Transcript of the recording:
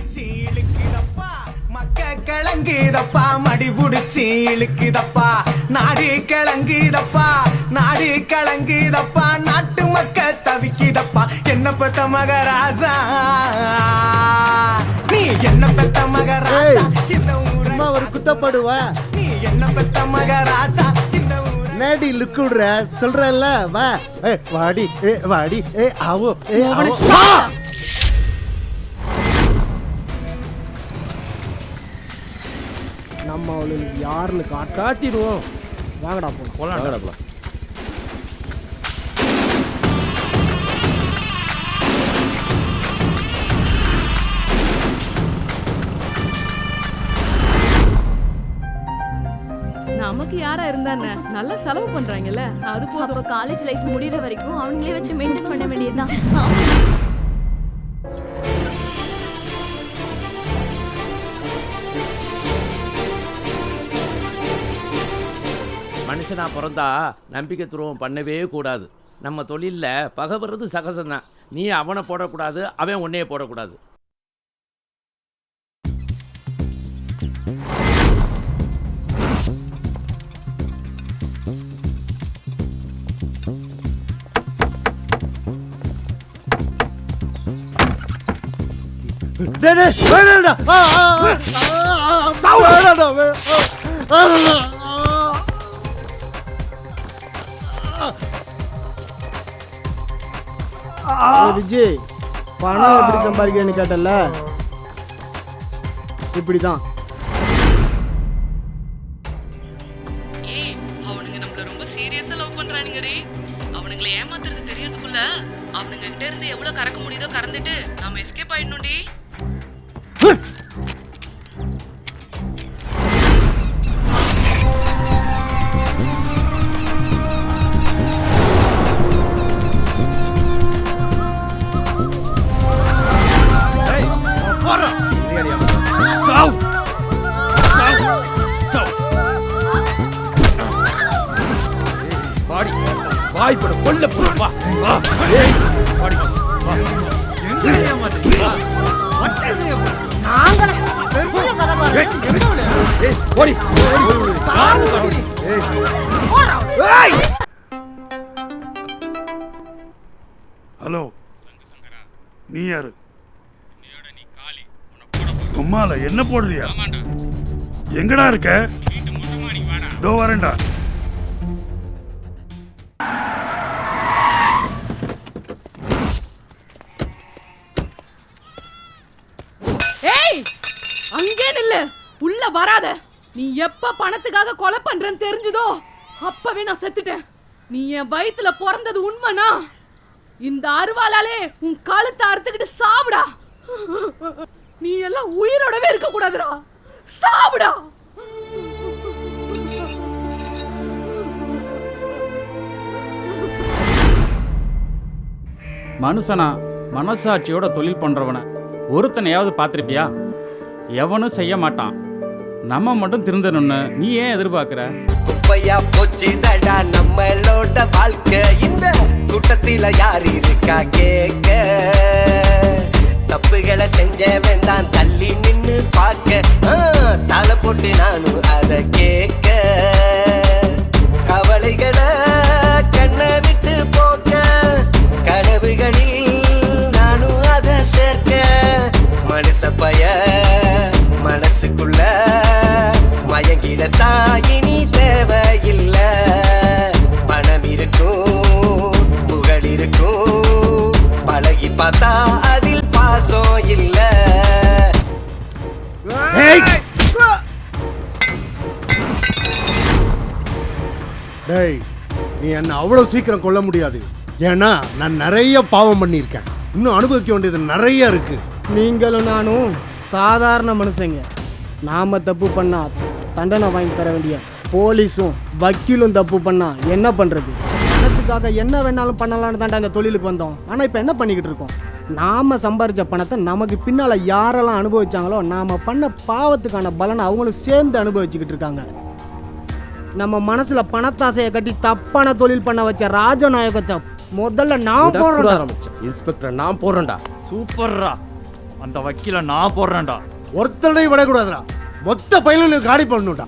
புடிச்சி இழுக்குதப்பா மக்க கிளங்குதப்பா மடி புடிச்சி இழுக்குதப்பா நாடு கிளங்குதப்பா நாடு கிளங்குதப்பா நாட்டு மக்க தவிக்குதப்பா என்ன பெத்த மகராசா நீ என்ன பெத்த மகராசா இந்த ஊரை ஒரு குத்தப்படுவா நீ என்ன பெத்த மகராசா இந்த ஊரை நேடி லுக்குடுற சொல்றல்ல வா வாடி வாடி ஆவோ ஆவோ நம்ம அவளுக்கு யாருன்னு காட்டிடுவோம். வாங்கடா போலாம். நமக்கு யாரா இருந்தானே நல்லா செலவு பண்றாங்கல்ல அது போதும். காலேஜ் லைஃப் முடியற வரைக்கும் அவங்களே வச்சு மெயின்டைன் பண்ண வேண்டியதுதான். மனுஷனா பிறந்தா நம்பிக்கை துரோகம் பண்ணவே கூடாது. நம்ம தொழிலில் பகை வர்றது சகசம்தான். நீ அவனை போடக்கூடாது, அவன் உன்னையே போடக்கூடாது. விஜய் பணம் எப்படி சம்பாதிக்கிறேன்னு கேட்டல, இப்படிதான். அவனுங்க நம்மள ரொம்ப சீரியஸா லவ் பண்றானுங்கடி. அவனுங்களை ஏமாத்துறது தெரியறதுக்குள்ள அவனுங்க கிட்ட இருந்து எவ்வளவு கறக்க முடியுதோ கறந்துட்டு நாம எஸ்கேப் ஆயிடணும்டி. வாய்ப்பட கொல்ல போவா. ஹலோ, நீ யாரு? உம்மால என்ன போடுறியா? எங்கடா இருக்க? இதோ வரேன்டா. அங்கே நில்ல, உள்ள வராத. நீ எப்ப பணத்துக்காக கொலை பண்றேன்னு தெரிஞ்சதோ அப்பவே நான் செத்துட்டேன். நீ என் வயித்துல பிறந்தது உண்மைனா இந்த அருவாளாலே உன் கழுத்தை அறுத்துக்கிட்டு சாவுடா. நீ எல்லாம் உயிரோடவே இருக்க கூடாதுடா, சாவுடா. மனுஷனா மனசாட்சியோட தொழில் பண்றவன ஒருத்தனையாவது பார்த்திருப்பியா? எவனும் செய்ய மாட்டான். நம்ம மட்டும் திருந்தணும்னு நீ ஏன் எதிர்பார்க்கிற? குப்பையா போச்சு தடா நம்மளோட வாழ்க்கை. இந்த கூட்டத்தில யார் இருக்கா கேட்க? தப்புகளை செஞ்சவன் தான் தள்ளி நின்னு பார்க்க. தலை போட்டு நானும் அதை கேட்க. கவலைகளை கண்ணை விட்டு போக்க, கனவுகளில் நானும் அதை சேர்க்க. மனுஷ பய மனசுக்குள்ள மயங்கிட தாயினி தேவையில்ல. பணம் இருக்கும், புகழ் இருக்கும், பழகி பார்த்தா அதில் பாசம் இல்ல. டேய், நீ என்ன அவ்வளவு சீக்கிரம் கொல்ல முடியாது. ஏன்னா நான் நிறைய பாவம் பண்ணியிருக்கேன். இன்னும் அனுபவிக்க வேண்டியது நிறைய இருக்கு. நீங்களும் நானும் சாதாரண மனுஷங்க. நாம தப்பு பண்ணா தண்டனை வாங்கி தர வேண்டிய போலீஸும் வக்கீலும் தப்பு பண்ணா என்ன பண்றது? பணத்துக்காக என்ன வேணாலும் பண்ணலான்னு தாண்டா இந்த தொழிலுக்கு வந்தோம். ஆனா இப்ப என்ன பண்ணிக்கிட்டு இருக்கோம்? நாம சம்பாரிச்ச பணத்தை நமக்கு பின்னால யாரெல்லாம் அனுபவிச்சாங்களோ நாம பண்ண பாவத்துக்கான பலனை அவங்களும் சேர்ந்து அனுபவிச்சுக்கிட்டு இருக்காங்க. நம்ம மனசுல பணத்தாசையை கட்டி தப்பான தொழில் பண்ண வச்ச ராஜநாயகத்தை முதல்ல நான் போடுறேன். இன்ஸ்பெக்டர் நான் போடுறேன்டா. சூப்பர்ரா. அந்த வக்கீல நான் போடுறேன்டா. ஒருத்தனை விடக்கூடாதுடா, மொத்த பயிலும் காலி பண்ணணும்டா.